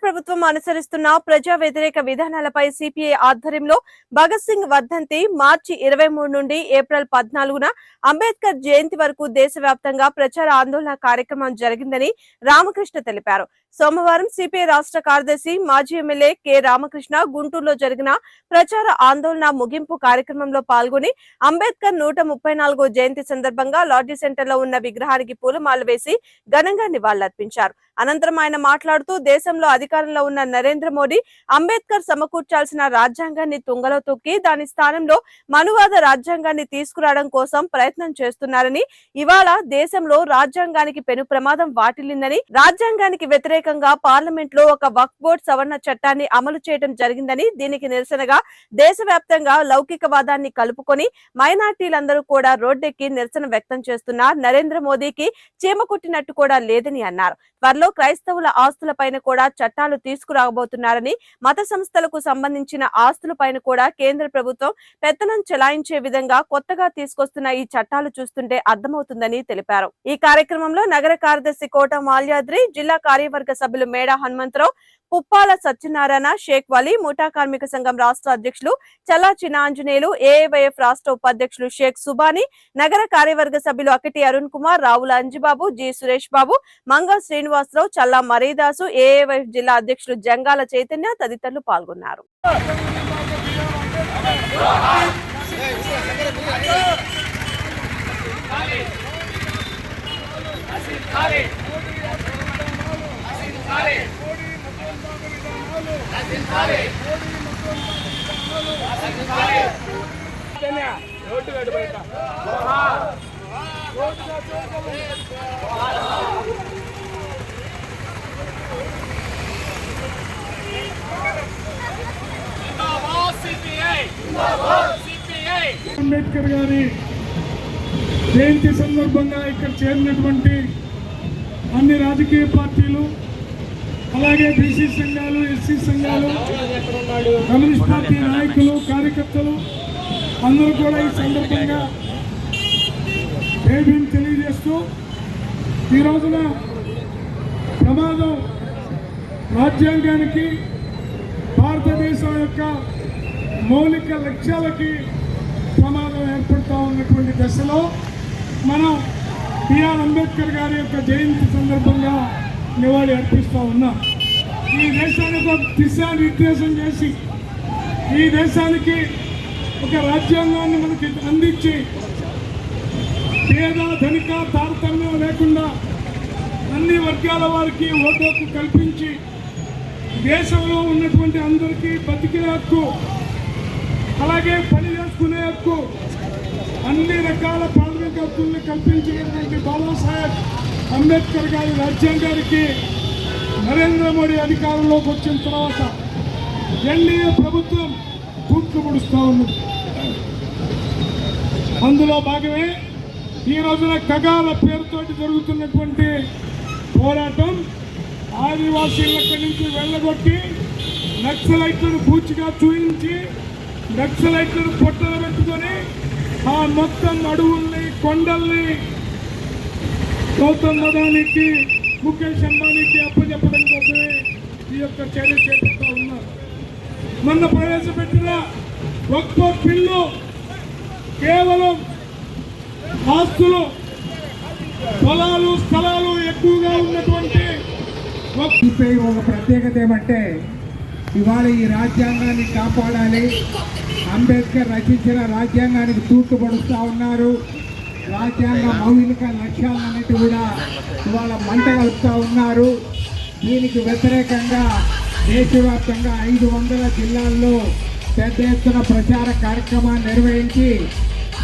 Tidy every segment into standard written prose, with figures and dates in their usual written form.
ప్రభుత్వం అనుసరిస్తున్న ప్రజా వ్యతిరేక విధానాలపై సిపిఐ ఆధ్వర్యంలో భగత్ సింగ్ వర్ధంతి మార్చి 23 నుండి ఏప్రిల్ 14న అంబేద్కర్ జయంతి వరకు దేశవ్యాప్తంగా ప్రచార ఆందోళన కార్యక్రమం జరిగిందని రామకృష్ణ తెలిపారు. సోమవారం సిపిఐ రాష్ట్ర కార్యదర్శి మాజీ ఎమ్మెల్యే కె రామకృష్ణ గుంటూరులో జరిగిన ప్రచార ఆందోళన ముగింపు కార్యక్రమంలో పాల్గొని అంబేద్కర్ 134వ జయంతి సందర్భంగా లాడ్జీ సెంటర్ లో ఉన్న విగ్రహానికి పూలమాల వేసి ఘనంగా నివాళులర్పించారు. అనంతరం ఆయన మాట్లాడుతూ దేశంలో అధికారంలో ఉన్న నరేంద్ర మోడీ అంబేద్కర్ సమకూర్చాల్సిన రాజ్యాంగాన్ని తుంగలో తొక్కి దాని స్థానంలో మనువాద రాజ్యాంగాన్ని తీసుకురావడం కోసం ప్రయత్నం చేస్తున్నారని, ఇవాళ దేశంలో రాజ్యాంగానికి పెను ప్రమాదం వాటిల్లిందని, రాజ్యాంగానికి వ్యతిరేకంగా పార్లమెంట్ లో ఒక వక్ఫ్ బోర్డు సవరణ చట్టాన్ని అమలు చేయడం జరిగిందని, దీనికి నిరసనగా దేశవ్యాప్తంగా లౌకికవాదాన్ని కలుపుకొని మైనార్టీలందరూ కూడా రోడ్డెక్కి నిరసన వ్యక్తం చేస్తున్న నరేంద్ర మోదీకి చీమ కుట్టినట్టు కూడా లేదని అన్నారు. త్వరలో క్రైస్తవుల ఆస్తులపైన కూడా చట్టాలు తీసుకురాబోతున్నారని, మత సంస్థలకు సంబంధించిన ఆస్తులపైన కూడా కేంద్ర ప్రభుత్వం పెత్తనం చెలాయించే విధంగా కొత్తగా తీసుకొస్తున్న ఈ చట్టాలు చూస్తుంటే అర్థమవుతుందని తెలిపారు. ఈ కార్యక్రమంలో నగర కార్యదర్శి కోట మాల్యాద్రి, జిల్లా కార్యవర్గ సభ్యులు మేడా హనుమంతరావు, పుప్పాల సత్యనారాయణ, షేక్ వలీ, ముఠా కార్మిక సంఘం రాష్ట్ర అధ్యక్షులు చల్లా చిన్నాంజనేయులు, ఏఐవైఎఫ్ రాష్ట్ర ఉపాధ్యక్షులు షేక్ సుబాని, నగర కార్యవర్గ సభ్యులు అకిటి అరుణ్ కుమార్, రావుల అంజిబాబు, జి సురేష్ బాబు, మంగ శ్రీనివాసరావు, చల్లా మరీదాసు, ఏఐవైఎఫ్ జిల్లా అధ్యక్షులు జంగాల చైతన్య తదితరులు పాల్గొన్నారు. అంబేద్కర్ గారి జయంతి సందర్భంగా ఇక్కడ చేరినటువంటి అన్ని రాజకీయ పార్టీలు, అలాగే బీసీ సంఘాలు, ఎస్సీ సంఘాలు, కమ్యూనిస్ట్ పార్టీ నాయకులు, కార్యకర్తలు అందరూ కూడా ఈ సందర్భంగా జైభీం తెలియజేస్తూ ఈ రోజున ప్రమాదం రాజ్యాంగానికి, భారతదేశం యొక్క మౌలిక లక్ష్యాలకి ప్రమాదం ఏర్పడుతూ ఉన్నటువంటి దశలో మనం బిఆర్ అంబేద్కర్ గారి యొక్క జయంతి సందర్భంగా నివాళి అర్పిస్తూ ఉన్నాం. ఈ దేశానికి ఒక దిశానిర్దేశం చేసి, ఈ దేశానికి ఒక రాజ్యాంగాన్ని మనకి అందించి, పేద ధనిక తారతమ్యం లేకుండా అన్ని వర్గాల వారికి ఓటు హక్కు కల్పించి, దేశంలో ఉన్నటువంటి అందరికీ బతికే హక్కు, అలాగే పని చేసుకునే హక్కు, అన్ని రకాల ప్రాథమిక హక్కుల్ని కల్పించినటువంటి బాబాసాహెబ్ అంబేద్కర్ గారి రాజ్యాంగానికి నరేంద్ర మోడీ అధికారంలోకి వచ్చిన తర్వాత ఎన్డీఏ ప్రభుత్వం తూట్లు పొడుస్తూ ఉన్నది. అందులో భాగమే ఈ రోజున కగాల పేరుతోటి జరుగుతున్నటువంటి పోరాటం. ఆదివాసీలక్కడి నుంచి వెళ్ళగొట్టి నక్సలైట్లను పూచిగా చూయించి, నక్సలైట్లను పొట్టలు పెట్టుకొని ఆ మొత్తం అడవుల్ని, కొండల్ని గౌతమ్ అదానికి, ముఖేష్ అంబానీకి అప్పచెప్పడం కోసమే ఈ యొక్క చర్య చేపడుతూ ఉన్నారు. మొన్న ప్రవేశపెట్టిన వక్ఫ్ బిల్లు కేవలం ఆస్తులు, పొలాలు, స్థలాలు ఎక్కువగా ఉన్నటువంటి ఒక ప్రత్యేకత ఏమంటే, ఇవాళ ఈ రాజ్యాంగాన్ని కాపాడాలి, అంబేద్కర్ రచించిన రాజ్యాంగానికి తూట్టుపడుతూ ఉన్నారు. రాజ్యాంగ మౌలిక లక్ష్యాలన్నిటి కూడా ఇవాళ మంట కలుపుతూ ఉన్నారు. దీనికి వ్యతిరేకంగా దేశవ్యాప్తంగా 500 జిల్లాల్లో పెద్ద ఎత్తున ప్రచార కార్యక్రమాన్ని నిర్వహించి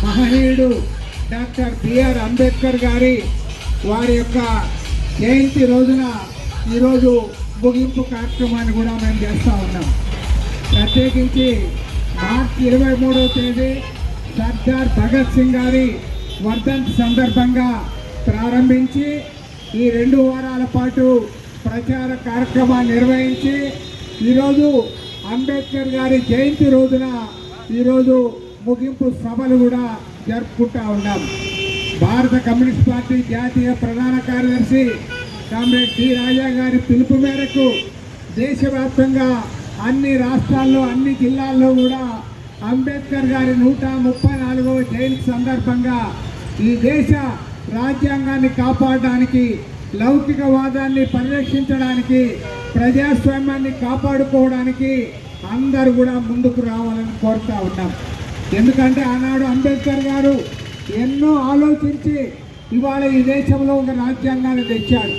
మహనీయుడు డాక్టర్ బిఆర్ అంబేద్కర్ గారి వారి యొక్క జయంతి రోజున ఈరోజు ముగింపు కార్యక్రమాన్ని కూడా మేము చేస్తూ ఉన్నాం. ప్రత్యేకించి మార్చి 23వ తేదీ సర్దార్ భగత్ సింగ్ గారి వర్ధంతి సందర్భంగా ప్రారంభించి ఈ 2 వారాల పాటు ప్రచార కార్యక్రమాన్ని నిర్వహించి ఈరోజు అంబేద్కర్ గారి జయంతి రోజున ఈరోజు ముగింపు సభలు కూడా జరుపుకుంటూ ఉన్నాం. భారత కమ్యూనిస్ట్ పార్టీ జాతీయ ప్రధాన కార్యదర్శి కామ్రేడ్ టి రాజా గారి పిలుపు మేరకు దేశవ్యాప్తంగా అన్ని రాష్ట్రాల్లో అన్ని జిల్లాల్లో కూడా అంబేద్కర్ గారి 134వ జయంతి సందర్భంగా ఈ దేశ రాజ్యాంగాన్ని కాపాడడానికి, లౌకికవాదాన్ని పరిరక్షించడానికి, ప్రజాస్వామ్యాన్ని కాపాడుకోవడానికి అందరూ కూడా ముందుకు రావాలని కోరుతా ఉన్నాం. ఎందుకంటే ఆనాడు అంబేద్కర్ గారు ఎన్నో ఆలోచించి ఇవాళ ఈ దేశంలో ఒక రాజ్యాంగాన్ని తెచ్చాడు.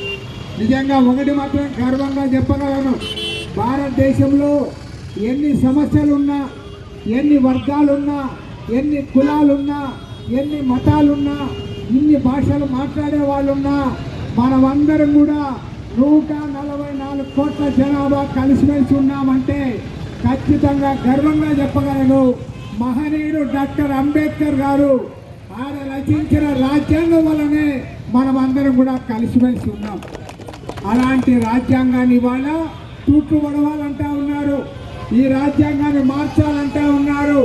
నిజంగా ఒకటి మాత్రం గర్వంగా చెప్పగలను, భారతదేశంలో ఎన్ని సమస్యలున్నా, ఎన్ని వర్గాలున్నా, ఎన్ని కులాలున్నా, ఎన్ని మతాలున్నా, ఇన్ని భాషలు మాట్లాడే వాళ్ళున్నా, మనమందరం కూడా 144 కోట్ల జనాభా కలిసిమెలిసి ఉన్నామంటే ఖచ్చితంగా గర్వంగా చెప్పగలను. మహనీయుడు డాక్టర్ అంబేద్కర్ గారు ఆయన రచించిన రాజ్యాంగం వల్లనే మనమందరం కూడా కలిసిమెలిసి ఉన్నాం. అలాంటి రాజ్యాంగాన్ని ఇవాళ తూట్లు పడవాలంటా ఉన్నారు, ఈ రాజ్యాంగాన్ని మార్చాలంటా ఉన్నారు.